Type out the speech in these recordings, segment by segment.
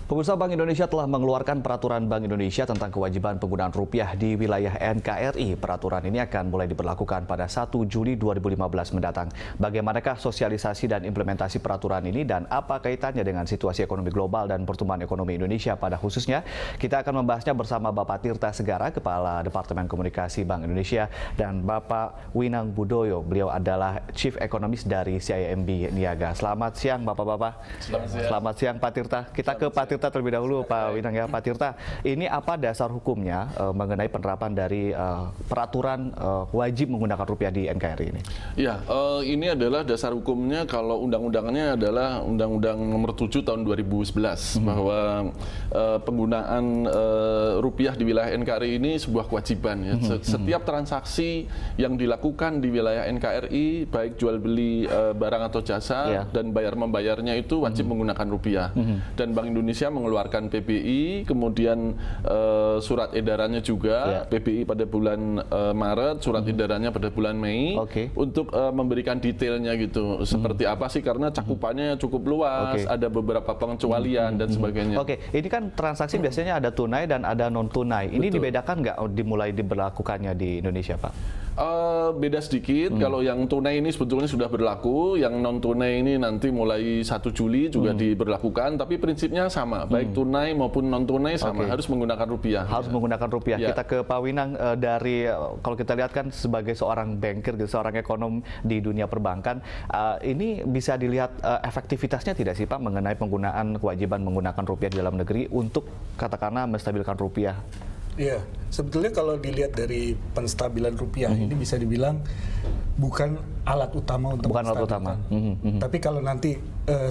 Pemirsa, Bank Indonesia telah mengeluarkan peraturan Bank Indonesia tentang kewajiban penggunaan rupiah di wilayah NKRI. Peraturan ini akan mulai diberlakukan pada 1 Juli 2015 mendatang. Bagaimanakah sosialisasi dan implementasi peraturan ini dan apa kaitannya dengan situasi ekonomi global dan pertumbuhan ekonomi Indonesia pada khususnya? Kita akan membahasnya bersama Bapak Tirta Segara, Kepala Departemen Komunikasi Bank Indonesia, dan Bapak Winang Budoyo. Beliau adalah Chief Economist dari CIMB Niaga. Selamat siang Bapak-Bapak. Selamat siang Pak Tirta. Kita ke Pak Tirta terlebih dahulu, Pak Winang ya. Pak Tirta, ini apa dasar hukumnya mengenai penerapan dari peraturan wajib menggunakan rupiah di NKRI ini? Ya, ini adalah dasar hukumnya kalau undang-undangnya adalah Undang-Undang Nomor 7 Tahun 2011 bahwa penggunaan rupiah di wilayah NKRI ini sebuah kewajiban. Ya. Setiap transaksi yang dilakukan di wilayah NKRI, baik jual beli barang atau jasa dan bayar membayarnya itu wajib menggunakan rupiah. Dan Bank Indonesia mengeluarkan PBI, kemudian surat edarannya juga, PBI pada bulan Maret, surat edarannya pada bulan Mei, untuk memberikan detailnya gitu, seperti apa sih, karena cakupannya cukup luas, ada beberapa pengecualian dan sebagainya. Ini kan transaksi biasanya ada tunai dan ada non tunai. Ini dibedakan nggak dimulai diberlakukannya di Indonesia, Pak? Beda sedikit. Kalau yang tunai ini sebetulnya sudah berlaku, yang non tunai ini nanti mulai 1 Juli juga diberlakukan, tapi prinsipnya sama, baik tunai maupun non tunai sama, harus menggunakan rupiah. Harus menggunakan rupiah. Kita ke Pak Winang, dari kalau kita lihat kan sebagai seorang banker, seorang ekonom di dunia perbankan, ini bisa dilihat efektivitasnya tidak sih Pak mengenai penggunaan kewajiban menggunakan rupiah di dalam negeri untuk katakanlah menstabilkan rupiah? Iya, sebetulnya kalau dilihat dari penstabilan rupiah ini bisa dibilang bukan alat utama untuk menstabilkan. Tapi kalau nanti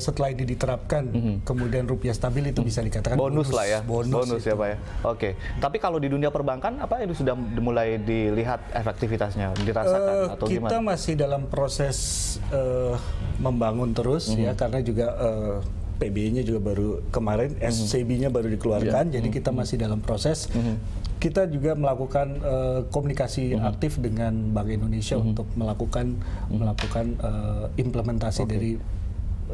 setelah ini diterapkan kemudian rupiah stabil, itu bisa dikatakan bonus lah ya, bonus ya Pak ya. Tapi kalau di dunia perbankan apa ini sudah mulai dilihat efektivitasnya, dirasakan atau gimana? Kita masih dalam proses membangun terus ya, karena juga PBI-nya juga baru kemarin, SCB-nya baru dikeluarkan, jadi kita masih dalam proses. Kita juga melakukan komunikasi aktif dengan Bank Indonesia untuk melakukan implementasi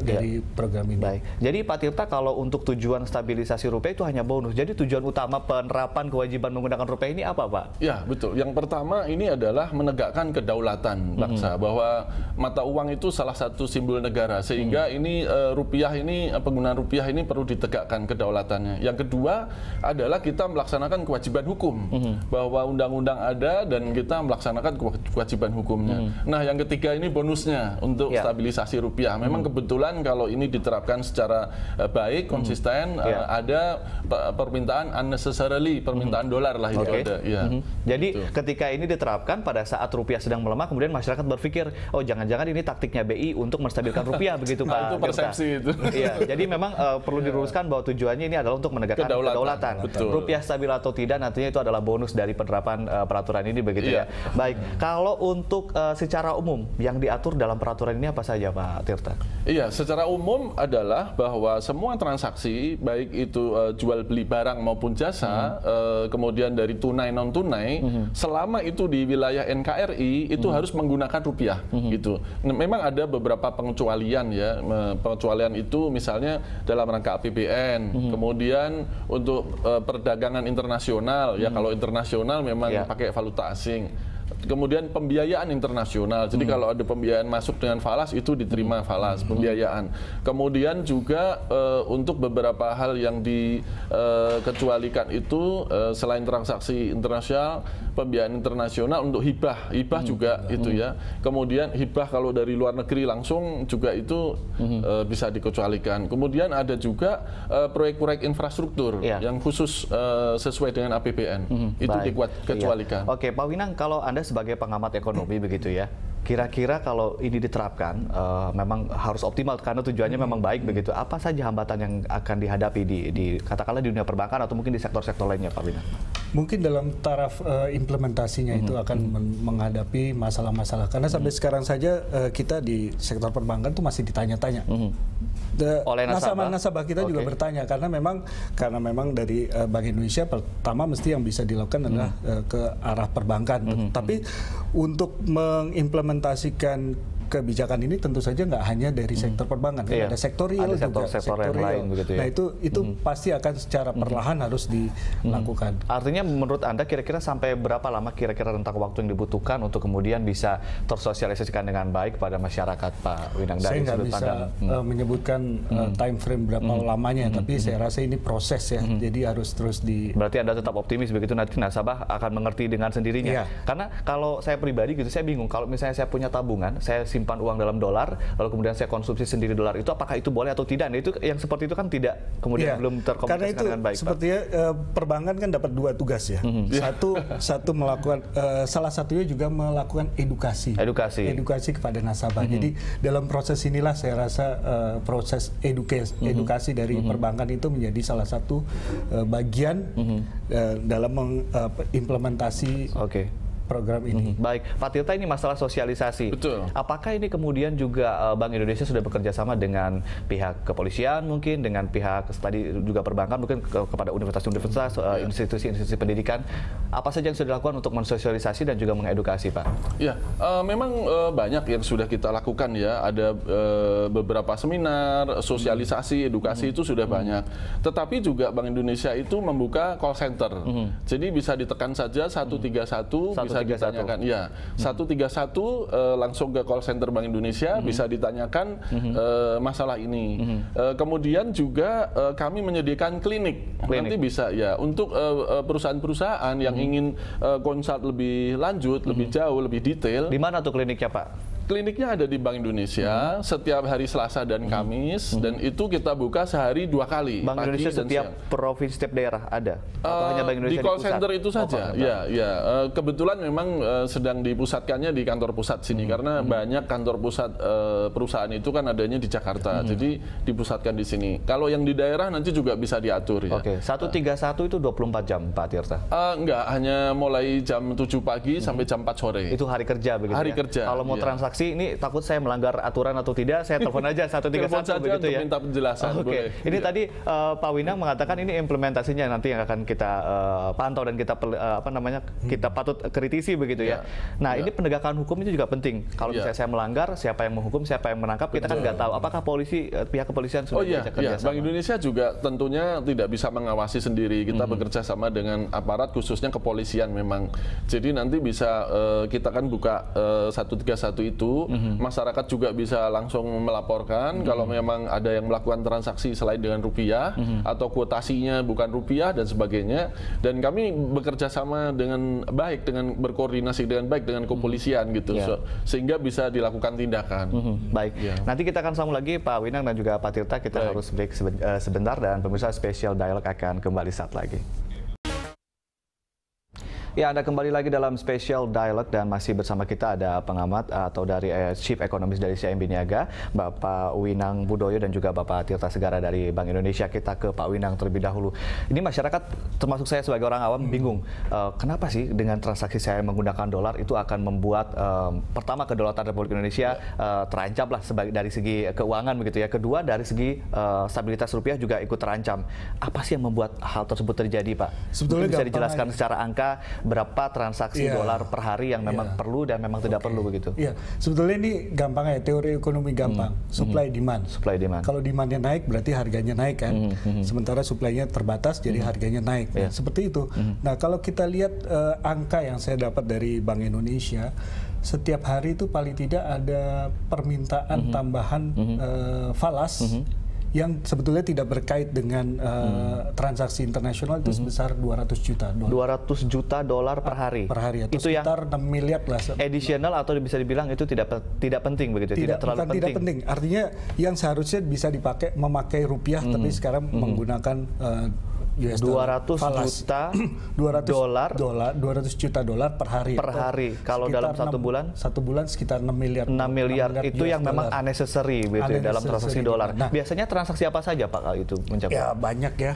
dari program ini. Baik. Jadi Pak Tirta, kalau untuk tujuan stabilisasi rupiah itu hanya bonus. Jadi tujuan utama penerapan kewajiban menggunakan rupiah ini apa, Pak? Ya, betul. Yang pertama ini adalah menegakkan kedaulatan bangsa, bahwa mata uang itu salah satu simbol negara, sehingga ini rupiah ini, penggunaan rupiah ini perlu ditegakkan kedaulatannya. Yang kedua adalah kita melaksanakan kewajiban hukum, bahwa undang-undang ada dan kita melaksanakan kewajiban hukumnya. Nah, yang ketiga ini bonusnya untuk stabilisasi rupiah. Memang kebetulan kalau ini diterapkan secara baik, konsisten, ada permintaan unnecessarily, permintaan dolar lah itu ada. Jadi ketika ini diterapkan pada saat rupiah sedang melemah, kemudian masyarakat berpikir, oh jangan-jangan ini taktiknya BI untuk menstabilkan rupiah, begitu Pak? Itu persepsi itu. Jadi memang perlu diluruskan bahwa tujuannya ini adalah untuk menegakkan kedaulatan. Rupiah stabil atau tidak nantinya itu adalah bonus dari penerapan peraturan ini, begitu ya. Baik, kalau untuk secara umum yang diatur dalam peraturan ini apa saja Pak Tirta? Iya, secara umum adalah bahwa semua transaksi, baik itu jual beli barang maupun jasa, kemudian dari tunai non tunai, selama itu di wilayah NKRI itu harus menggunakan rupiah, gitu. Memang ada beberapa pengecualian ya, pengecualian itu misalnya dalam rangka APBN, kemudian untuk perdagangan internasional, ya kalau internasional memang pakai valuta asing. Kemudian pembiayaan internasional, jadi kalau ada pembiayaan masuk dengan falas itu diterima falas, pembiayaan. Kemudian juga untuk beberapa hal yang dikecualikan itu selain transaksi internasional, pembiayaan internasional untuk hibah juga itu ya. Kemudian hibah kalau dari luar negeri langsung juga itu bisa dikecualikan. Kemudian ada juga proyek-proyek infrastruktur yang khusus sesuai dengan APBN, itu dikecualikan. Oke, Pak Winang, kalau Anda sebagai pengamat ekonomi begitu ya, kira-kira kalau ini diterapkan memang harus optimal karena tujuannya memang baik begitu. Apa saja hambatan yang akan dihadapi di katakanlah di dunia perbankan atau mungkin di sektor-sektor lainnya, Pak Winang? Mungkin dalam taraf implementasinya itu akan menghadapi masalah-masalah, karena sampai sekarang saja kita di sektor perbankan itu masih ditanya-tanya. Oleh nasabah kita juga bertanya, karena memang dari Bank Indonesia pertama mesti yang bisa dilakukan adalah ke arah perbankan. Tapi untuk mengimplementasikan kebijakan ini tentu saja nggak hanya dari sektor perbankan, ada sektor real juga, sektor yang lain begitu ya. Nah itu pasti akan secara perlahan harus dilakukan. Artinya menurut Anda kira-kira sampai berapa lama kira-kira rentang waktu yang dibutuhkan untuk kemudian bisa tersosialisasikan dengan baik pada masyarakat, Pak Winang? Saya nggak bisa menyebutkan time frame berapa lamanya, tapi saya rasa ini proses ya, jadi harus terus Berarti Anda tetap optimis begitu nanti nasabah akan mengerti dengan sendirinya. Karena kalau saya pribadi gitu, saya bingung kalau misalnya saya punya tabungan, saya simpan uang dalam dolar, lalu kemudian saya konsumsi sendiri dolar, itu apakah itu boleh atau tidak? Nah, itu yang seperti itu kan tidak kemudian belum terkomunikasikan dengan baik. Sepertinya perbankan kan dapat dua tugas ya. Satu melakukan, salah satunya juga melakukan edukasi kepada nasabah. Jadi dalam proses inilah saya rasa proses edukasi dari perbankan itu menjadi salah satu bagian dalam mengimplementasi program ini. Baik, Pak Tirta, ini masalah sosialisasi. Betul. Apakah ini kemudian juga Bank Indonesia sudah bekerja sama dengan pihak kepolisian mungkin, dengan pihak tadi juga perbankan mungkin kepada universitas-universitas, institusi-institusi pendidikan, apa saja yang sudah dilakukan untuk mensosialisasi dan juga mengedukasi, Pak? Ya, memang banyak yang sudah kita lakukan ya. Ada beberapa seminar, sosialisasi, edukasi itu sudah banyak. Tetapi juga Bank Indonesia itu membuka call center. Jadi bisa ditekan saja 131, bisa ditanyakan, ya 131 langsung ke call center Bank Indonesia, bisa ditanyakan masalah ini. Kemudian juga kami menyediakan klinik. Nanti bisa ya untuk perusahaan-perusahaan yang ingin konsult lebih lanjut, lebih jauh, lebih detail. Di mana tuh kliniknya, Pak? Kliniknya ada di Bank Indonesia setiap hari Selasa dan Kamis, dan itu kita buka sehari 2 kali. Bank Indonesia setiap provinsi, setiap daerah ada? Atau hanya Bank Indonesia di call center itu saja? Kebetulan memang sedang dipusatkannya di kantor pusat sini, karena banyak kantor pusat perusahaan itu kan adanya di Jakarta, jadi dipusatkan di sini. Kalau yang di daerah nanti juga bisa diatur ya. 131 itu 24 jam, Pak Tirta? Enggak, hanya mulai jam 7 pagi sampai jam 4 sore. Itu hari kerja begitu hari ya? Kerja. Kalau mau transaksi ini takut saya melanggar aturan atau tidak, saya telepon aja 131 begitu ya. Minta penjelasan. Ini tadi Pak Winang mengatakan ini implementasinya nanti yang akan kita pantau dan kita kita patut kritisi begitu ya. Nah, ini penegakan hukum itu juga penting. Kalau misalnya saya melanggar, siapa yang menghukum, siapa yang menangkap, kita kan nggak tahu. Apakah pihak kepolisian sudah bekerja kerjasama? Bank Indonesia juga tentunya tidak bisa mengawasi sendiri. Kita bekerja sama dengan aparat, khususnya kepolisian memang. Jadi nanti bisa kita kan buka 131 itu, masyarakat juga bisa langsung melaporkan kalau memang ada yang melakukan transaksi selain dengan rupiah atau kuotasinya bukan rupiah dan sebagainya. Dan kami bekerja sama dengan baik, dengan berkoordinasi dengan baik dengan kepolisian gitu, sehingga bisa dilakukan tindakan. Baik, nanti kita akan sambung lagi Pak Winang dan juga Pak Tirta. Kita harus break sebentar dan pemirsa Special Dialog akan kembali saat lagi. Ya, Anda kembali lagi dalam Special Dialog dan masih bersama kita ada pengamat atau dari Chief Economist dari CIMB Niaga, Bapak Winang Budoyo dan juga Bapak Tirta Segara dari Bank Indonesia. Kita ke Pak Winang terlebih dahulu. Ini masyarakat, termasuk saya sebagai orang awam, bingung. Kenapa sih dengan transaksi saya menggunakan dolar itu akan membuat pertama kedaulatan Republik Indonesia terancam lah dari segi keuangan begitu ya. Kedua dari segi stabilitas rupiah juga ikut terancam. Apa sih yang membuat hal tersebut terjadi, Pak? Sebetulnya bisa dijelaskan secara angka berapa transaksi dolar per hari yang memang perlu dan memang tidak perlu begitu? Iya, sebetulnya ini gampang ya, teori ekonomi gampang, supply demand. Supply demand. Kalau demandnya naik berarti harganya naik kan, sementara supply-nya terbatas jadi harganya naik. Nah, seperti itu. Nah, kalau kita lihat angka yang saya dapat dari Bank Indonesia, setiap hari itu paling tidak ada permintaan tambahan falas yang sebetulnya tidak berkait dengan transaksi internasional itu sebesar 200 juta dolar. 200 juta dolar per hari. Per hari atau itu sekitar 6 miliar lah. Additional atau bisa dibilang itu tidak penting begitu, tidak terlalu penting. Tidak penting. Artinya yang seharusnya bisa memakai rupiah tapi sekarang menggunakan US 200 juta dolar 200 juta dolar per hari. Per hari. Kalau dalam satu bulan? Satu bulan sekitar 6 miliar. 6 miliar itu yang memang unnecessary begitu dalam transaksi dolar. Nah, biasanya transaksi apa saja Pak kalau itu mencapai? Ya banyak ya.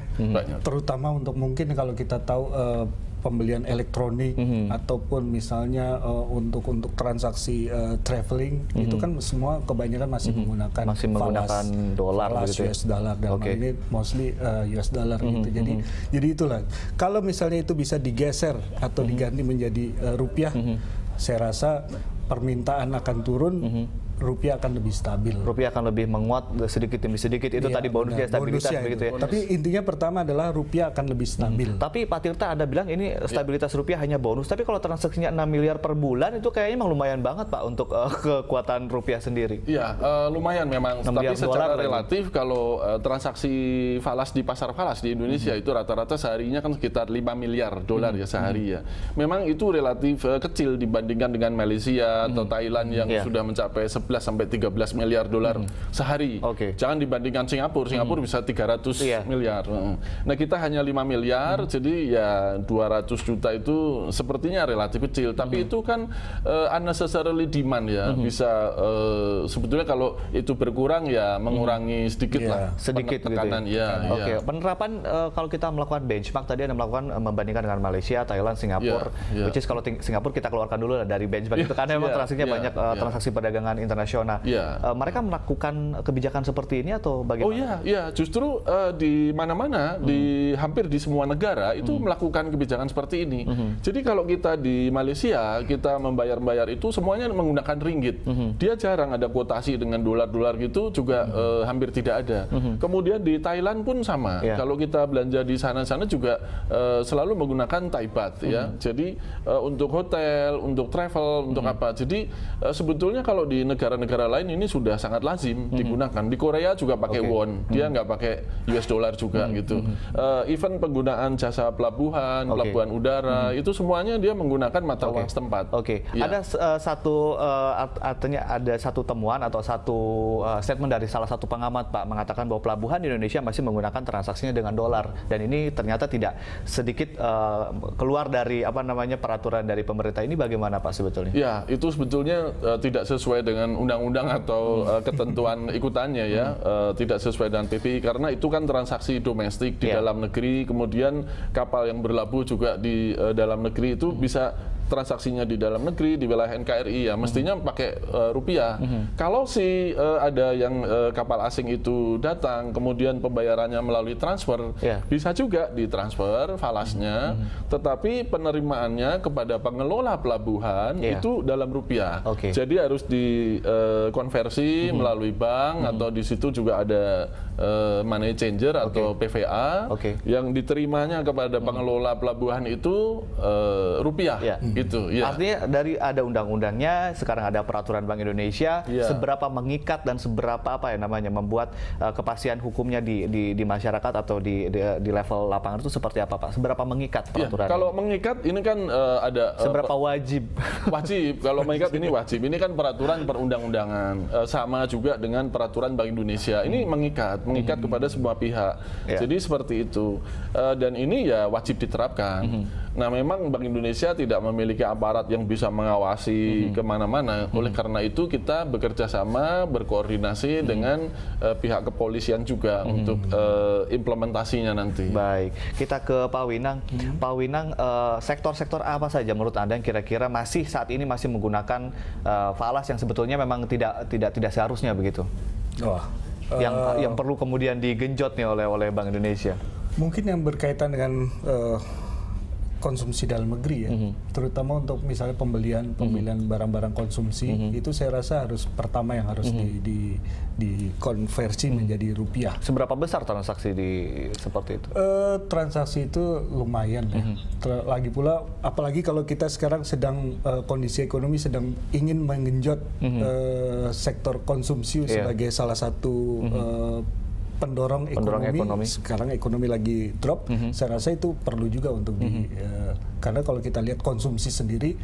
Terutama untuk mungkin kalau kita tahu pembelian elektronik ataupun misalnya untuk transaksi traveling itu kan semua kebanyakan masih menggunakan dolar begitu ya? US dollar dan ini mostly US dollar gitu. Jadi itulah. Kalau misalnya itu bisa digeser atau diganti menjadi rupiah, saya rasa permintaan akan turun, rupiah akan lebih stabil. Rupiah akan lebih menguat sedikit demi sedikit. Itu tadi bonusnya, stabilitas begitu ya. Tapi intinya pertama adalah rupiah akan lebih stabil. Tapi Pak Tirta, Anda bilang ini stabilitas rupiah hanya bonus. Tapi kalau transaksinya 6 miliar per bulan itu kayaknya emang lumayan banget Pak untuk kekuatan rupiah sendiri. Iya, lumayan memang. Tapi secara relatif kalau transaksi falas di pasar falas di Indonesia itu rata-rata seharinya kan sekitar 5 miliar dolar ya sehari ya. Memang itu relatif kecil dibandingkan dengan Malaysia atau Thailand yang sudah mencapai 11 sampai 13 miliar dolar sehari. Jangan dibandingkan Singapura. Singapura bisa 300 miliar. Nah, kita hanya 5 miliar, jadi ya 200 juta itu sepertinya relatif kecil. Tapi itu kan unnecessarily demand ya. Bisa sebetulnya kalau itu berkurang ya mengurangi sedikit lah. Sedikit tekanan gitu ya. Penerapan kalau kita melakukan benchmark tadi Anda melakukan membandingkan dengan Malaysia, Thailand, Singapura. Which is kalau Singapura kita keluarkan dulu dari benchmark itu karena memang transaksinya banyak transaksi perdagangan internasional. Mereka melakukan kebijakan seperti ini atau bagaimana? Oh iya, justru di mana-mana, di hampir di semua negara itu melakukan kebijakan seperti ini. Jadi kalau kita di Malaysia, kita membayar itu semuanya menggunakan ringgit. Dia jarang ada kuotasi dengan dolar-dolar gitu juga hampir tidak ada. Kemudian di Thailand pun sama. Kalau kita belanja di sana-sana juga selalu menggunakan Thai baht ya. Jadi untuk hotel, untuk travel, untuk apa. Jadi sebetulnya kalau di negara-negara lain ini sudah sangat lazim digunakan. Di Korea juga pakai won, dia nggak pakai US dollar juga gitu. Even penggunaan jasa pelabuhan, pelabuhan udara itu semuanya dia menggunakan mata uang setempat. Ada artinya ada satu temuan atau satu statement dari salah satu pengamat Pak mengatakan bahwa pelabuhan di Indonesia masih menggunakan transaksinya dengan dolar dan ini ternyata tidak sedikit keluar dari peraturan dari pemerintah. Ini bagaimana Pak sebetulnya? Ya, itu sebetulnya tidak sesuai dengan undang-undang atau ketentuan ikutannya ya, tidak sesuai dengan PPI karena itu kan transaksi domestik di dalam negeri, kemudian kapal yang berlabuh juga di dalam negeri itu bisa transaksinya di dalam negeri, di wilayah NKRI ya mestinya pakai rupiah. Kalau ada yang kapal asing itu datang, kemudian pembayarannya melalui transfer, bisa juga ditransfer falasnya, tetapi penerimaannya kepada pengelola pelabuhan itu dalam rupiah. Jadi harus dikonversi melalui bank atau di situ juga ada money changer atau PVA yang diterimanya kepada pengelola pelabuhan itu rupiah. Gitu, Artinya dari ada undang-undangnya, sekarang ada peraturan Bank Indonesia, seberapa mengikat dan seberapa membuat kepastian hukumnya di masyarakat atau di level lapangan itu seperti apa Pak? Seberapa mengikat peraturan? Kalau mengikat ini kan ada seberapa wajib? Wajib. Kalau mengikat ini wajib. Ini kan peraturan perundang-undangan sama juga dengan peraturan Bank Indonesia. Ini mengikat kepada semua pihak. Jadi seperti itu. Dan ini ya wajib diterapkan. Nah, memang Bank Indonesia tidak memiliki aparat yang bisa mengawasi kemana-mana. Oleh karena itu kita bekerja sama, berkoordinasi dengan pihak kepolisian juga untuk implementasinya nanti. Baik, kita ke Pak Winang. Pak Winang, sektor-sektor apa saja menurut Anda yang kira-kira saat ini masih menggunakan falas yang sebetulnya memang tidak seharusnya begitu? Yang perlu kemudian digenjot nih oleh Bank Indonesia. Mungkin yang berkaitan dengan konsumsi dalam negeri ya, terutama untuk misalnya pembelian barang-barang konsumsi itu saya rasa pertama yang harus dikonversi menjadi rupiah. Seberapa besar transaksi seperti itu? Transaksi itu lumayan ya. Lagi pula, apalagi kalau kita sekarang sedang kondisi ekonomi sedang ingin menggenjot sektor konsumsi sebagai salah satu pendorong ekonomi. Sekarang ekonomi lagi drop, saya rasa itu perlu juga untuk karena kalau kita lihat konsumsi sendiri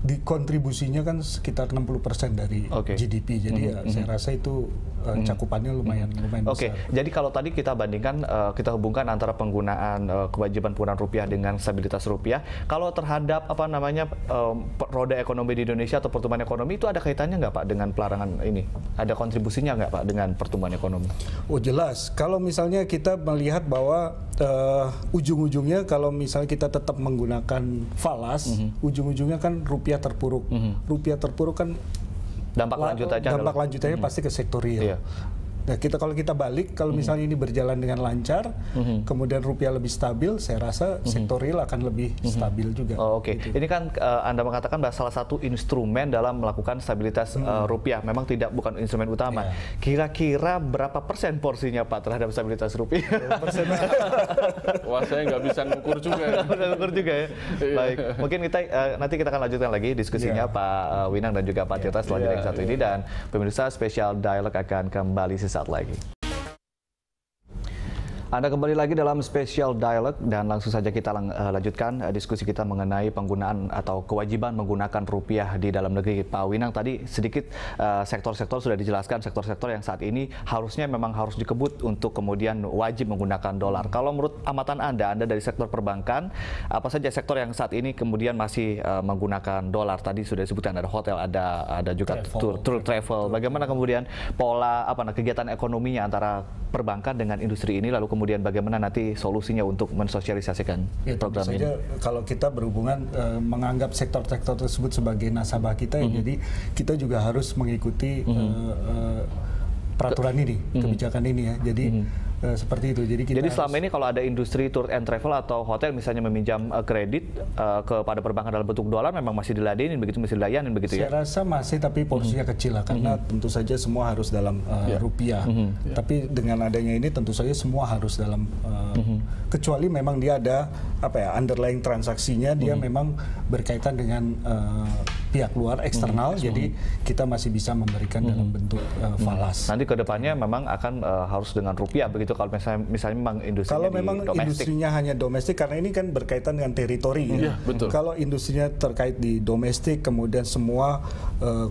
di kontribusinya kan sekitar 60% dari GDP. Jadi saya rasa itu cakupannya lumayan besar. Jadi kalau tadi kita bandingkan, kita hubungkan antara penggunaan kewajiban penggunaan rupiah dengan stabilitas rupiah. Kalau terhadap roda ekonomi di Indonesia atau pertumbuhan ekonomi itu ada kaitannya nggak Pak dengan pelarangan ini? Ada kontribusinya nggak Pak dengan pertumbuhan ekonomi? Oh jelas. Kalau misalnya kita melihat bahwa ujung-ujungnya kalau misalnya kita tetap menggunakan falas, ujung-ujungnya kan rupiah terpuruk. Rupiah terpuruk kan dampak lanjutannya pasti ke sektor real. Nah, kalau kita balik, kalau misalnya ini berjalan dengan lancar, kemudian rupiah lebih stabil, saya rasa sektor real akan lebih stabil juga. Oh, Oke. Ini kan Anda mengatakan bahwa salah satu instrumen dalam melakukan stabilitas rupiah, memang bukan instrumen utama. Kira-kira berapa persen porsinya Pak terhadap stabilitas rupiah? Wah, saya nggak bisa ngukur juga. Ngukur juga ya. Baik, mungkin nanti kita akan lanjutkan lagi diskusinya Pak Winang dan juga Pak Tirta setelah yang satu ini, dan pemirsa Special Dialog akan kembali sesaat lagi. Anda kembali lagi dalam Special Dialog dan langsung saja kita lanjutkan diskusi kita mengenai penggunaan atau kewajiban menggunakan rupiah di dalam negeri. Pak Winang, tadi sedikit sektor-sektor sudah dijelaskan, sektor-sektor yang saat ini harusnya memang harus dikebut untuk kemudian wajib menggunakan dolar. Kalau menurut amatan Anda dari sektor perbankan, apa saja sektor yang saat ini kemudian masih menggunakan dolar? Tadi sudah disebutkan ada hotel, ada juga tour travel. Bagaimana kemudian pola kegiatan ekonominya antara perbankan dengan industri ini, lalu kemudian bagaimana nanti solusinya untuk mensosialisasikan program ini? Kalau kita berhubungan menganggap sektor-sektor tersebut sebagai nasabah kita, jadi kita juga harus mengikuti peraturan ini, kebijakan ini ya. Jadi seperti itu. Jadi selama ini kalau ada industri tour and travel atau hotel misalnya meminjam kredit kepada perbankan dalam bentuk dolar, memang masih diladenin begitu, masih dilayanin begitu ya? Saya rasa masih, tapi porsinya kecil lah, karena tentu saja semua harus dalam rupiah. Tapi dengan adanya ini tentu saja semua harus dalam kecuali memang dia ada underlying transaksinya, dia memang berkaitan dengan pihak luar eksternal, jadi kita masih bisa memberikan dalam bentuk falas. Nanti kedepannya memang akan harus dengan rupiah begitu kalau misalnya memang industrinya kalau memang industrinya hanya domestik, karena ini kan berkaitan dengan teritori. Betul. Kalau industrinya terkait di domestik, kemudian semua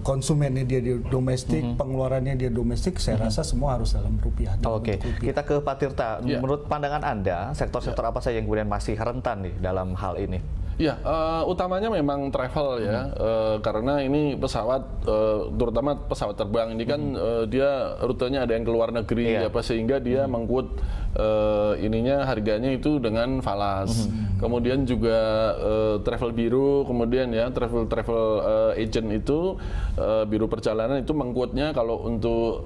konsumennya dia di domestik, pengeluarannya dia domestik, saya rasa semua harus dalam rupiah. Oke, kita ke Pak Tirta. Menurut pandangan Anda, sektor-sektor apa saja yang kemudian masih rentan nih dalam hal ini? Ya, utamanya memang travel ya, karena ini pesawat, terutama pesawat terbang ini kan dia rutenya ada yang ke luar negeri, sehingga dia mengkut ininya harganya itu dengan falas. Kemudian juga travel bureau, kemudian ya travel agent itu biro perjalanan itu mengkutnya kalau untuk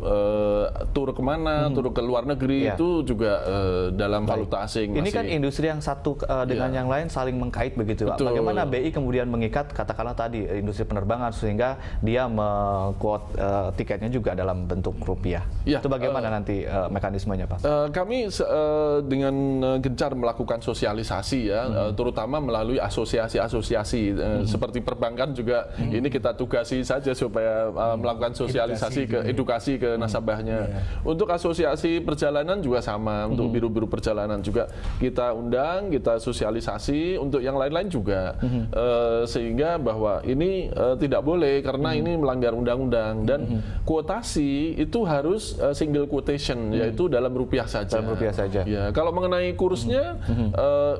tur kemana, tur ke luar negeri itu juga dalam valuta asing. Ini kan industri yang satu dengan yang lain saling mengkait begitu. Betul. Bagaimana BI kemudian mengikat katakanlah tadi industri penerbangan sehingga dia meng-quote tiketnya juga dalam bentuk rupiah. Itu bagaimana nanti mekanismenya, Pak? Kami dengan gencar melakukan sosialisasi ya, terutama melalui asosiasi-asosiasi seperti perbankan juga ini kita tugasi saja supaya melakukan sosialisasi edukasi ke nasabahnya. Untuk asosiasi perjalanan juga sama, untuk biru-biru perjalanan juga kita undang, kita sosialisasi, untuk yang lain-lain juga, sehingga bahwa ini tidak boleh karena ini melanggar undang-undang, dan kuotasi itu harus single quotation, yaitu dalam rupiah saja. Dalam rupiah saja. Ya, kalau mengenai kursnya,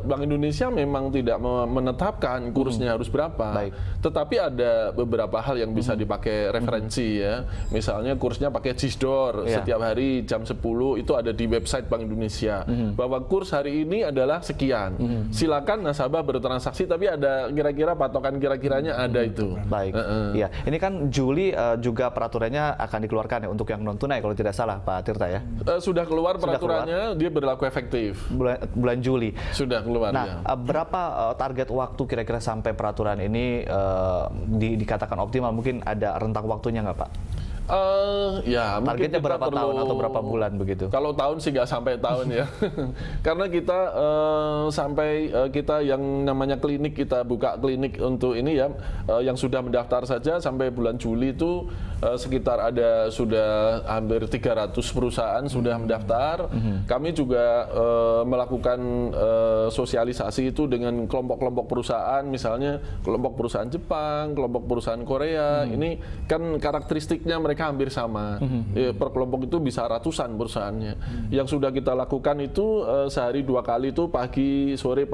Bank Indonesia memang tidak menetapkan kursnya harus berapa, tetapi ada beberapa hal yang bisa dipakai referensi ya. Misalnya kursnya pakai Cisdor, setiap hari jam 10 itu ada di website Bank Indonesia bahwa kurs hari ini adalah sekian. Silakan nasabah bertransaksi, tapi ada kira-kira patokan kira-kiranya ada itu. Baik. Iya, ini kan Juli juga peraturannya akan dikeluarkan ya untuk yang non tunai kalau tidak salah, Pak Tirta ya. Sudah keluar peraturannya, dia berlaku efektif. Bulan Juli. Sudah keluar. Nah, berapa target waktu kira-kira sampai peraturan ini dikatakan optimal? Mungkin ada rentang waktunya nggak, Pak? Ya, targetnya berapa tahun atau berapa bulan begitu? Kalau tahun sih nggak sampai tahun ya, karena kita sampai kita yang namanya klinik, kita buka klinik untuk ini ya, yang sudah mendaftar saja sampai bulan Juli itu sekitar ada sudah hampir 300 perusahaan sudah mendaftar. Kami juga melakukan sosialisasi itu dengan kelompok-kelompok perusahaan, misalnya kelompok perusahaan Jepang, kelompok perusahaan Korea. Ini kan karakteristiknya mereka hampir sama. Per kelompok itu bisa ratusan perusahaannya. Yang sudah kita lakukan itu sehari 2 kali itu pagi sore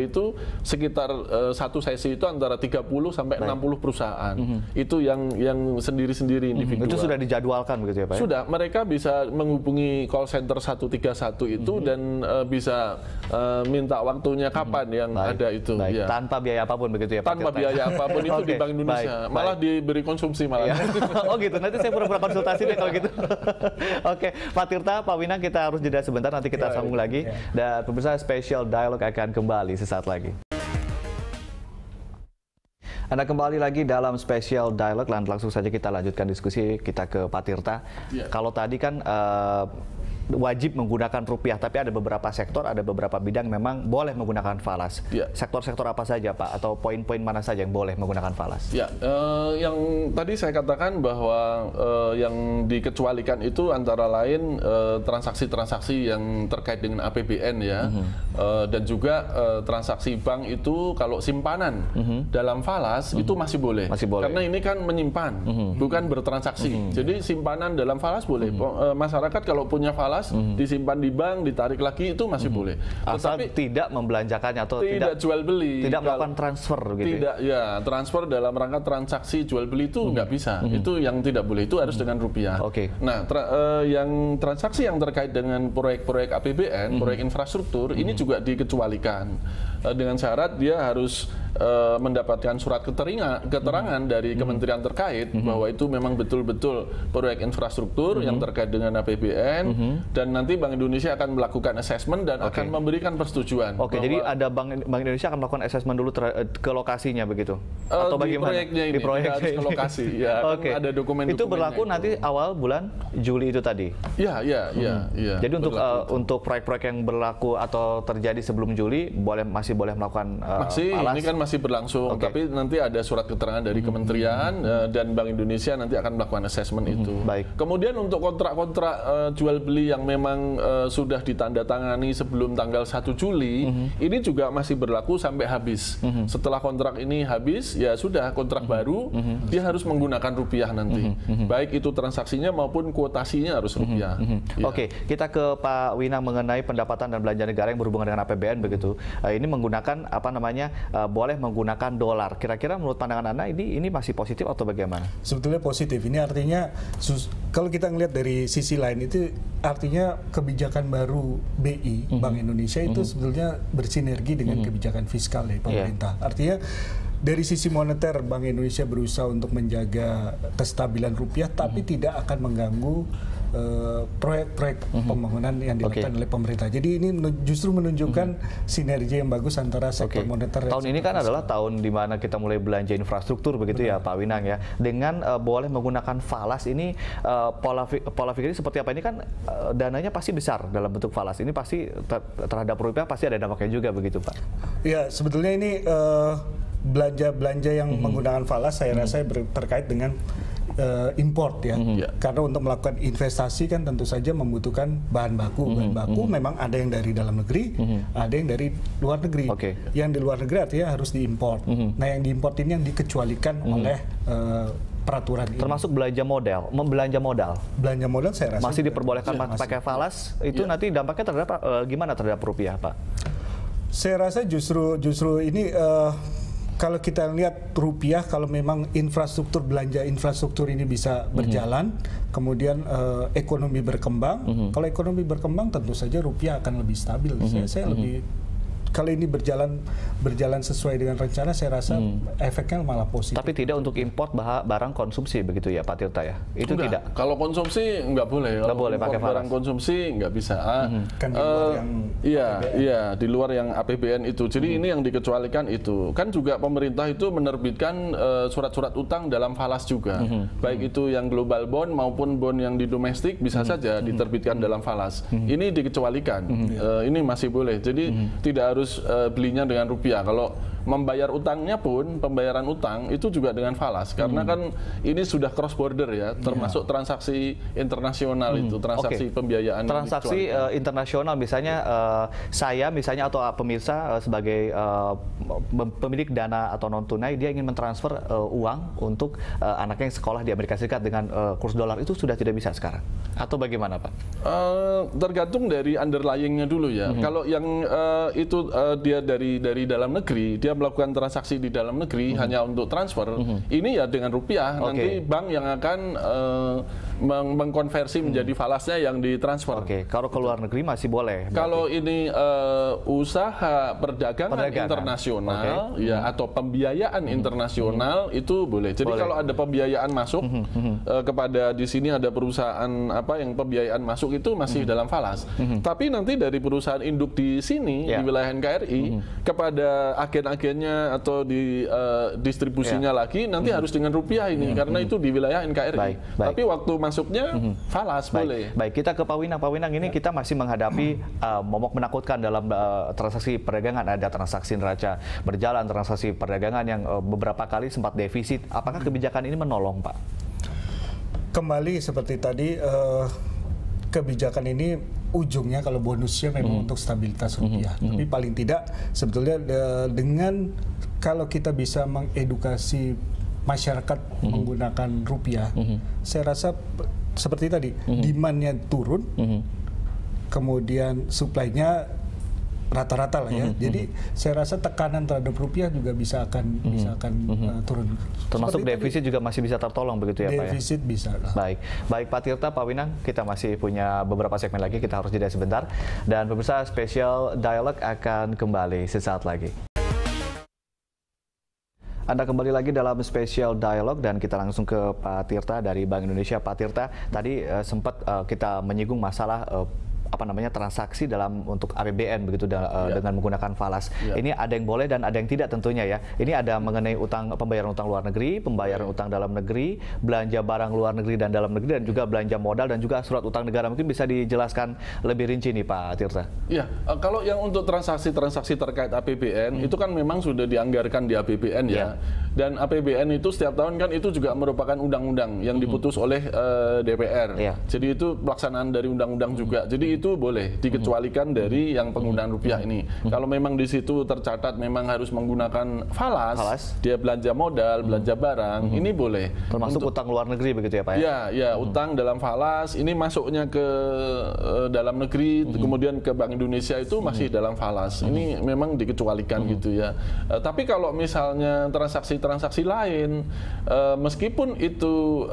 itu sekitar satu sesi itu antara 30 sampai 60 perusahaan. Itu yang sendiri-sendiri individual. Itu sudah dijadwalkan begitu ya, Pak? Sudah, mereka bisa menghubungi call center 131 itu dan bisa minta waktunya kapan yang ada itu. Ya. Tanpa biaya apapun begitu ya, Pak? Tanpa biaya apapun itu di Bank Indonesia. Malah diberi konsumsi malah. Oh gitu, nanti saya saya pura-pura konsultasi deh kalau gitu. Oke, Pak Tirta, Pak Winang, kita harus jeda sebentar, nanti kita sambung lagi. Dan pemirsa, Special Dialog akan kembali sesaat lagi. Anda kembali lagi dalam Special Dialog, langsung saja kita lanjutkan diskusi kita ke Pak Tirta. Kalau tadi kan wajib menggunakan rupiah, tapi ada beberapa sektor, ada beberapa bidang memang boleh menggunakan falas. Sektor-sektor apa saja, Pak? Atau poin-poin mana saja yang boleh menggunakan falas? Yang tadi saya katakan bahwa yang dikecualikan itu antara lain transaksi-transaksi yang terkait dengan APBN ya, dan juga transaksi bank itu kalau simpanan dalam falas itu masih boleh. Karena ini kan menyimpan, bukan bertransaksi. Jadi simpanan dalam falas boleh. Masyarakat kalau punya falas disimpan di bank, ditarik lagi itu masih boleh. Asal tetapi tidak membelanjakannya atau tidak jual beli, tidak melakukan transfer gitu. Tidak, ya transfer dalam rangka transaksi jual beli itu nggak bisa. Itu yang tidak boleh. Itu harus dengan rupiah. Nah, yang transaksi yang terkait dengan proyek-proyek APBN, proyek infrastruktur ini juga dikecualikan dengan syarat dia harus mendapatkan surat keterangan dari kementerian terkait bahwa itu memang betul-betul proyek infrastruktur yang terkait dengan APBN. Dan nanti Bank Indonesia akan melakukan assessment dan akan memberikan persetujuan. Jadi ada Bank Indonesia akan melakukan assessment dulu ke lokasinya begitu? Atau bagaimana? Proyeknya ini, tidak harus ke lokasi. Ya, ada dokumen-dokumennya. Itu berlaku nanti awal bulan Juli itu tadi? Iya. Jadi untuk proyek-proyek yang berlaku atau terjadi sebelum Juli, masih boleh melakukan falas? Ini kan masih berlangsung, tapi nanti ada surat keterangan dari kementerian dan Bank Indonesia nanti akan melakukan assessment itu. Kemudian untuk kontrak-kontrak jual beli yang memang sudah ditandatangani sebelum tanggal 1 Juli, ini juga masih berlaku sampai habis. Setelah kontrak ini habis, ya sudah kontrak baru, dia harus menggunakan rupiah nanti. Baik itu transaksinya maupun kuotasinya harus rupiah. Kita ke Pak Winang mengenai pendapatan dan belanja negara yang berhubungan dengan APBN begitu. Ini menggunakan boleh menggunakan dolar. Kira-kira menurut pandangan Anda ini masih positif atau bagaimana? Sebetulnya positif. Ini artinya kalau kita ngelihat dari sisi lain itu artinya kebijakan baru BI Bank Indonesia itu sebetulnya bersinergi dengan kebijakan fiskal dari pemerintah. Artinya dari sisi moneter Bank Indonesia berusaha untuk menjaga kestabilan rupiah tapi tidak akan mengganggu proyek-proyek pembangunan yang dilakukan oleh pemerintah. Jadi ini justru menunjukkan sinergi yang bagus antara sektor moneter. Tahun ini kan adalah tahun di mana kita mulai belanja infrastruktur begitu ya Pak Winang ya. Dengan boleh menggunakan falas ini pola pikir seperti apa? Ini kan dananya pasti besar dalam bentuk falas. Ini pasti terhadap rupiah pasti ada dampaknya juga begitu Pak. Ya sebetulnya ini belanja yang menggunakan falas saya rasa terkait dengan import ya. Karena untuk melakukan investasi kan tentu saja membutuhkan bahan baku. Bahan baku memang ada yang dari dalam negeri, ada yang dari luar negeri. Yang di luar negeri artinya harus diimport. Nah yang diimport ini yang dikecualikan oleh peraturan ini. Termasuk belanja modal. Belanja modal saya rasa masih diperbolehkan pakai falas. Itu nanti dampaknya terhadap gimana terhadap rupiah Pak? Saya rasa justru ini kalau kita lihat rupiah, kalau memang belanja infrastruktur ini bisa berjalan, kemudian ekonomi berkembang, kalau ekonomi berkembang tentu saja rupiah akan lebih stabil. Saya lebih kalau ini berjalan sesuai dengan rencana, saya rasa efeknya malah positif. Tapi tidak untuk import barang konsumsi begitu ya Pak Tirta ya? Itu tidak. Kalau konsumsi nggak boleh. Nggak boleh pakai falas. Barang konsumsi nggak bisa. Kan di luar yang di luar yang APBN itu. Jadi ini yang dikecualikan itu. Kan juga pemerintah itu menerbitkan surat-surat utang dalam falas juga. Baik itu yang global bond maupun bond yang di domestik bisa saja diterbitkan dalam falas. Ini dikecualikan. Ini masih boleh. Jadi tidak harus belinya dengan rupiah. Kalau membayar utangnya pun, pembayaran utang itu juga dengan falas. Karena kan ini sudah cross border ya, termasuk transaksi internasional itu, transaksi pembiayaan. Transaksi internasional misalnya saya misalnya atau pemirsa sebagai pemilik dana atau non tunai, dia ingin mentransfer uang untuk anaknya yang sekolah di Amerika Serikat dengan kurs dolar, itu sudah tidak bisa sekarang? Atau bagaimana Pak? Tergantung dari underlyingnya dulu ya. Kalau yang itu dia dari dalam negeri, dia melakukan transaksi di dalam negeri hanya untuk transfer, ini ya dengan rupiah. Nanti bank yang akan mengkonversi menjadi falasnya yang ditransfer. Kalau ke luar negeri masih boleh? Kalau ini usaha perdagangan internasional ya atau pembiayaan internasional itu boleh. Jadi kalau ada pembiayaan masuk kepada di sini ada perusahaan yang pembiayaan masuk itu masih dalam falas. Tapi nanti dari perusahaan induk di sini di wilayah NKRI kepada agen-agennya atau di distribusinya lagi nanti harus dengan rupiah ini karena itu di wilayah NKRI. Tapi waktu masuknya falas boleh. Baik, kita ke Pak Winang. Pak Winang, ini kita masih menghadapi momok menakutkan dalam transaksi perdagangan. Ada transaksi neraca berjalan, transaksi perdagangan yang beberapa kali sempat defisit. Apakah kebijakan ini menolong, Pak? Kembali seperti tadi, kebijakan ini ujungnya kalau bonusnya memang untuk stabilitas rupiah. Tapi paling tidak sebetulnya dengan kalau kita bisa mengedukasi masyarakat menggunakan rupiah, saya rasa seperti tadi demand-nya turun, kemudian supply-nya rata-rata lah ya. Jadi saya rasa tekanan terhadap rupiah juga bisa akan turun. Termasuk defisit juga masih bisa tertolong begitu ya, Pak? Defisit bisa. Baik Pak Tirta, Pak Winang, kita masih punya beberapa segmen lagi, kita harus jeda sebentar. Dan pemirsa, Special Dialogue akan kembali sesaat lagi. Anda kembali lagi dalam Special Dialogue dan kita langsung ke Pak Tirta dari Bank Indonesia. Pak Tirta, tadi sempat kita menyinggung masalah transaksi dalam untuk APBN begitu dengan menggunakan falas. Ini ada yang boleh dan ada yang tidak tentunya ya. Ini ada mengenai pembayaran utang luar negeri, pembayaran utang dalam negeri, belanja barang luar negeri dan dalam negeri, dan juga belanja modal dan juga surat utang negara. Mungkin bisa dijelaskan lebih rinci nih Pak Tirta. Iya, kalau yang untuk transaksi-transaksi terkait APBN itu kan memang sudah dianggarkan di APBN ya. Dan APBN itu setiap tahun kan itu juga merupakan undang-undang yang diputus oleh DPR. Jadi itu pelaksanaan dari undang-undang juga. Jadi itu boleh dikecualikan dari yang penggunaan rupiah ini. Kalau memang di situ tercatat memang harus menggunakan falas, dia belanja modal, belanja barang, ini boleh. Termasuk utang luar negeri begitu ya Pak ya? Ya, utang dalam falas, ini masuknya ke dalam negeri, kemudian ke Bank Indonesia itu masih dalam falas. Ini memang dikecualikan gitu ya. Tapi kalau misalnya transaksi lain, meskipun itu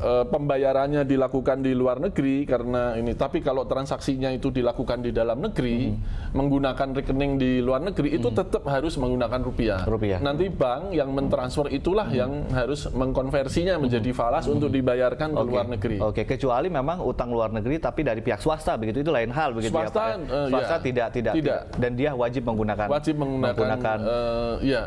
pembayarannya dilakukan di luar negeri karena ini, tapi kalau transaksinya itu dilakukan di dalam negeri menggunakan rekening di luar negeri itu tetap harus menggunakan rupiah. Nanti bank yang mentransfer itulah yang harus mengkonversinya menjadi falas untuk dibayarkan ke luar negeri. Kecuali memang utang luar negeri tapi dari pihak swasta begitu, itu lain hal begitu ya Pak. Swasta tidak dan dia wajib menggunakan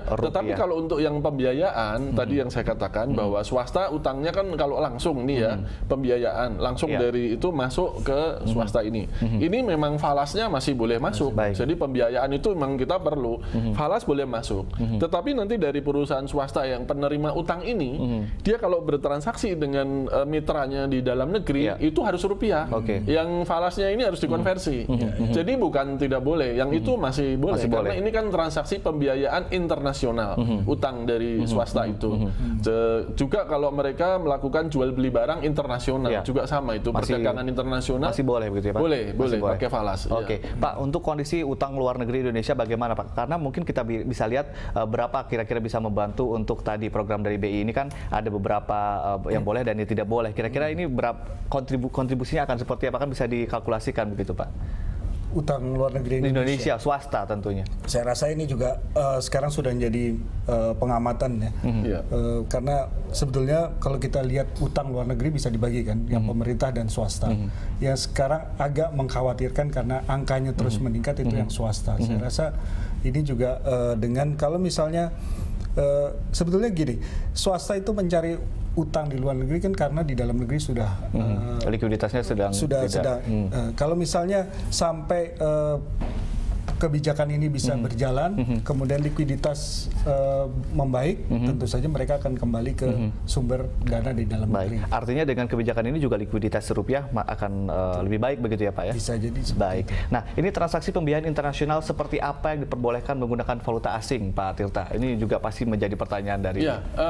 Tetapi kalau untuk yang pembiayaan tadi yang saya katakan bahwa swasta utangnya kan kalau langsung nih ya, pembiayaan langsung dari itu masuk ke swasta ini. Ini memang falasnya masih boleh masuk. Jadi pembiayaan itu memang kita perlu. Falas boleh masuk. Tetapi nanti dari perusahaan swasta yang penerima utang ini, dia kalau bertransaksi dengan mitranya di dalam negeri, itu harus rupiah. Yang falasnya ini harus dikonversi. Jadi bukan tidak boleh, yang itu masih boleh. Karena ini kan transaksi pembiayaan internasional, utang dari swasta itu. Juga kalau mereka melakukan jual beli barang internasional juga sama itu, perdagangan internasional masih boleh begitu ya Pak? Boleh pakai falas. Pak, untuk kondisi utang luar negeri Indonesia bagaimana Pak? Karena mungkin kita bisa lihat berapa kira-kira bisa membantu untuk tadi program dari BI ini, kan ada beberapa yang boleh dan yang tidak boleh. Kira-kira ini berapa kontribusinya akan seperti apa, kan bisa dikalkulasikan begitu Pak? Utang luar negeri Indonesia swasta tentunya. Saya rasa ini juga sekarang sudah menjadi pengamatan ya. Karena sebetulnya kalau kita lihat utang luar negeri bisa dibagikan yang pemerintah dan swasta. Yang sekarang agak mengkhawatirkan karena angkanya terus meningkat itu yang swasta. Saya rasa ini juga dengan kalau misalnya sebetulnya gini, swasta itu mencari utang di luar negeri kan karena di dalam negeri sudah likuiditasnya sedang kalau misalnya sampai kebijakan ini bisa berjalan, kemudian likuiditas membaik, tentu saja mereka akan kembali ke sumber dana di dalam negeri. Artinya dengan kebijakan ini juga likuiditas rupiah akan lebih baik begitu ya Pak ya? Bisa jadi. Baik. Nah, ini transaksi pembiayaan internasional seperti apa yang diperbolehkan menggunakan valuta asing, Pak Tirta? Ini juga pasti menjadi pertanyaan dari.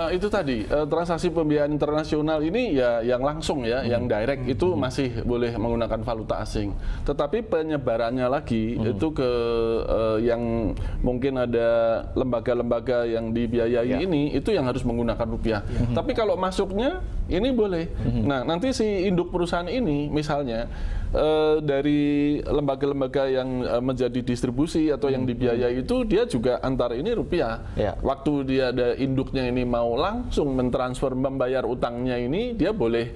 Itu tadi transaksi pembiayaan internasional ini ya yang langsung ya, yang direct itu masih boleh menggunakan valuta asing. Tetapi penyebarannya lagi itu ke yang mungkin ada lembaga-lembaga yang dibiayai ini, itu yang harus menggunakan rupiah. Tapi kalau masuknya ini boleh. Nah, nanti si induk perusahaan ini misalnya dari lembaga-lembaga yang menjadi distribusi atau yang dibiayai itu, dia juga antar ini rupiah. Waktu dia ada induknya ini mau langsung mentransfer membayar utangnya ini, dia boleh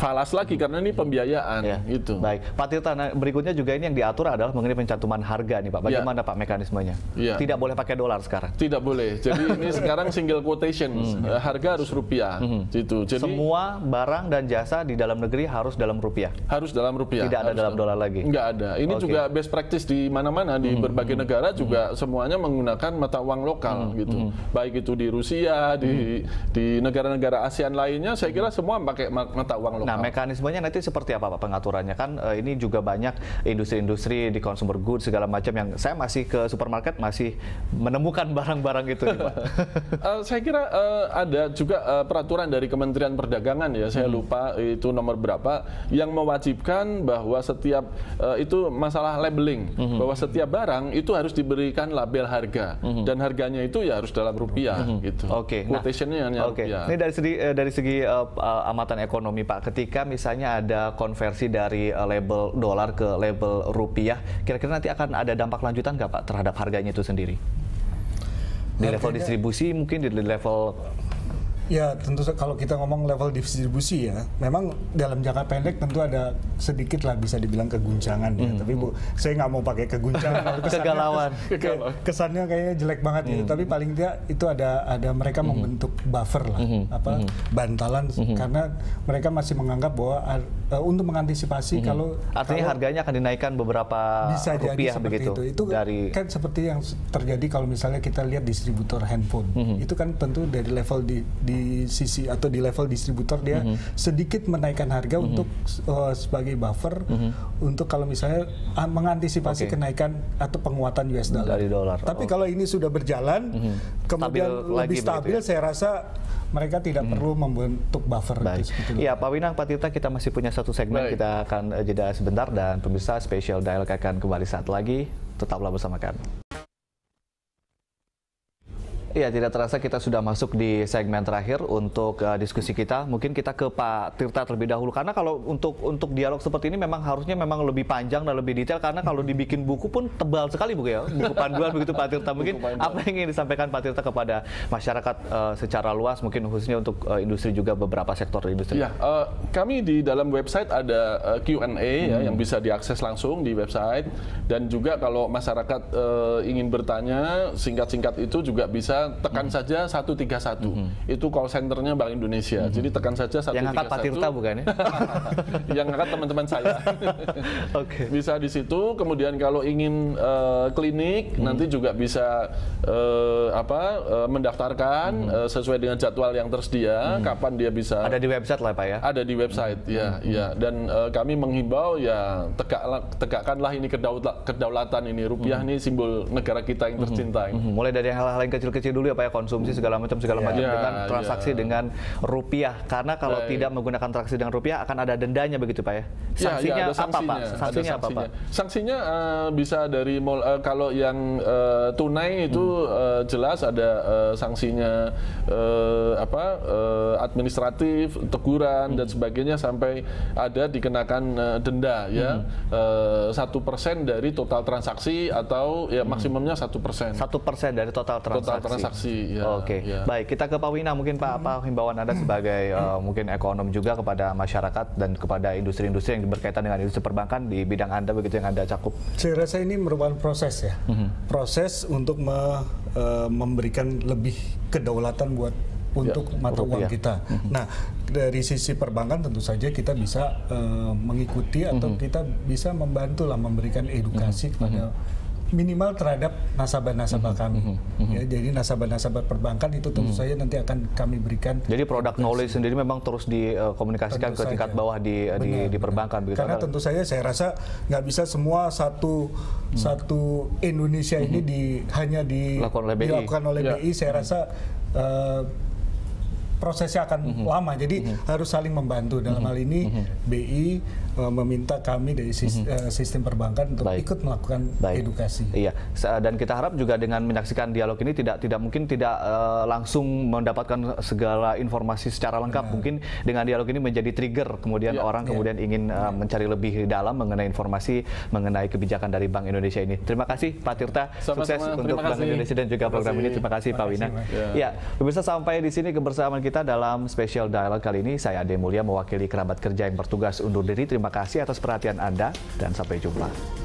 falas lagi karena ini pembiayaan. Itu. Baik, Pak Tirta, berikutnya juga ini yang diatur adalah mengenai pencantuman harga nih Pak. Bagaimana Pak mekanismenya? Tidak boleh pakai dolar sekarang? Tidak boleh. Jadi ini sekarang single quotation, harga harus rupiah. Gitu. Jadi semua barang dan jasa di dalam negeri harus dalam rupiah? Harus dalam rupiah. Tidak ada dalam dolar lagi? Nggak ada. Ini juga best practice di mana-mana, di berbagai negara juga semuanya menggunakan mata uang lokal. Gitu. Baik itu di Rusia, di negara-negara ASEAN lainnya, saya kira semua pakai mata uang lokal. Nah, mekanismenya nanti seperti apa Pak pengaturannya? Kan ini juga banyak industri-industri di consumer goods segala macam yang saya masih ke supermarket masih menemukan barang-barang itu nih, Pak. Saya kira ada juga peraturan dari Kementerian Perdagangan ya, saya lupa itu nomor berapa, yang mewajibkan bahwa setiap itu masalah labeling, bahwa setiap barang itu harus diberikan label harga dan harganya itu ya harus dalam rupiah gitu. Quotation-nya hanya rupiah. Ini dari segi amatan ekonomi Pak, ketika misalnya ada konversi dari label dolar ke label rupiah, kira-kira nanti akan ada dampak lanjutan nggak Pak terhadap harganya itu sendiri? Di level distribusi mungkin, di level... Ya tentu kalau kita ngomong level distribusi ya, memang dalam jangka pendek tentu ada sedikit lah bisa dibilang keguncangan ya. Tapi saya nggak mau pakai keguncangan. Kegalauan. Kesannya kayaknya jelek banget gitu. Tapi paling tidak itu ada mereka membentuk buffer lah, bantalan karena mereka masih menganggap bahwa untuk mengantisipasi kalau artinya harganya akan dinaikkan beberapa bisa rupiah jadi begitu. Itu dari kan seperti yang terjadi kalau misalnya kita lihat distributor handphone. Itu kan tentu dari level di sisi atau di level distributor dia sedikit menaikkan harga untuk sebagai buffer untuk kalau misalnya mengantisipasi kenaikan atau penguatan US dollar. Dari dolar. Tapi kalau ini sudah berjalan kemudian lebih stabil ya? Saya rasa mereka tidak perlu membentuk buffer. Iya, Pak Winang, Pak Tirta, kita masih punya satu segmen. Kita akan jeda sebentar dan pemirsa Special Dialog akan kembali saat lagi. Tetaplah bersama kami. Iya, tidak terasa kita sudah masuk di segmen terakhir untuk diskusi kita. Mungkin kita ke Pak Tirta terlebih dahulu, karena kalau untuk dialog seperti ini memang harusnya memang lebih panjang dan lebih detail, karena kalau dibikin buku pun tebal sekali buku ya, buku panduan begitu Pak Tirta. Mungkin apa yang ingin disampaikan Pak Tirta kepada masyarakat secara luas, mungkin khususnya untuk industri juga beberapa sektor industri. Ya, kami di dalam website ada Q&A ya, yang bisa diakses langsung di website, dan juga kalau masyarakat ingin bertanya singkat-singkat itu juga bisa tekan saja 131. Itu call centernya Bank Indonesia. Jadi tekan saja 131. Yang angkat Pak Tirta bukan ya? Yang angkat teman-teman saya. Bisa di situ. Kemudian kalau ingin klinik nanti juga bisa mendaftarkan sesuai dengan jadwal yang tersedia. Kapan dia bisa? Ada di website lah Pak ya? Ada di website ya. Dan kami menghimbau ya tegakkanlah ini kedaulatan ini. Rupiah ini simbol negara kita yang tercinta. Mulai dari hal-hal yang kecil-kecil dulu ya Pak ya, konsumsi segala macam dengan transaksi dengan rupiah, karena kalau tidak menggunakan transaksi dengan rupiah akan ada dendanya begitu Pak ya. Sanksinya apa Pak? Sanksinya apa Pak? Sanksinya bisa dari kalau yang tunai itu jelas ada sanksinya administratif, teguran dan sebagainya, sampai ada dikenakan denda ya 1% dari total transaksi atau ya maksimumnya 1%. 1% dari total transaksi. Oke. Baik, kita ke Pak Wina, mungkin Pak, apa himbauan Anda sebagai mungkin ekonom juga kepada masyarakat dan kepada industri-industri yang berkaitan dengan industri perbankan di bidang Anda begitu yang Anda cakup? Saya rasa ini merupakan proses ya, proses untuk memberikan lebih kedaulatan untuk mata uang kita. Nah, dari sisi perbankan tentu saja kita bisa mengikuti atau kita bisa membantu lah memberikan edukasi kepada minimal terhadap nasabah-nasabah kami. Ya, jadi nasabah-nasabah perbankan itu tentu saja nanti akan kami berikan. Jadi produk knowledge sendiri memang terus dikomunikasikan ke tingkat bawah di perbankan. Begitu. Karena tentu saja saya rasa nggak bisa semua satu Indonesia ini hanya dilakukan oleh BI. Saya rasa prosesnya akan lama. Jadi harus saling membantu. Dalam hal ini BI meminta kami dari sistem perbankan untuk ikut melakukan edukasi. Iya, dan kita harap juga dengan menyaksikan dialog ini tidak mungkin tidak langsung mendapatkan segala informasi secara lengkap. Mungkin dengan dialog ini menjadi trigger kemudian orang kemudian ingin mencari lebih dalam mengenai informasi mengenai kebijakan dari Bank Indonesia ini. Terima kasih Pak Tirta, sukses untuk Bank Indonesia dan juga program ini. Terima kasih Pak Wina. Ya, pemirsa, sampai di sini kebersamaan kita dalam Special Dialog kali ini. Saya Ade Mulya mewakili kerabat kerja yang bertugas undur diri. Terima kasih atas perhatian Anda dan sampai jumpa.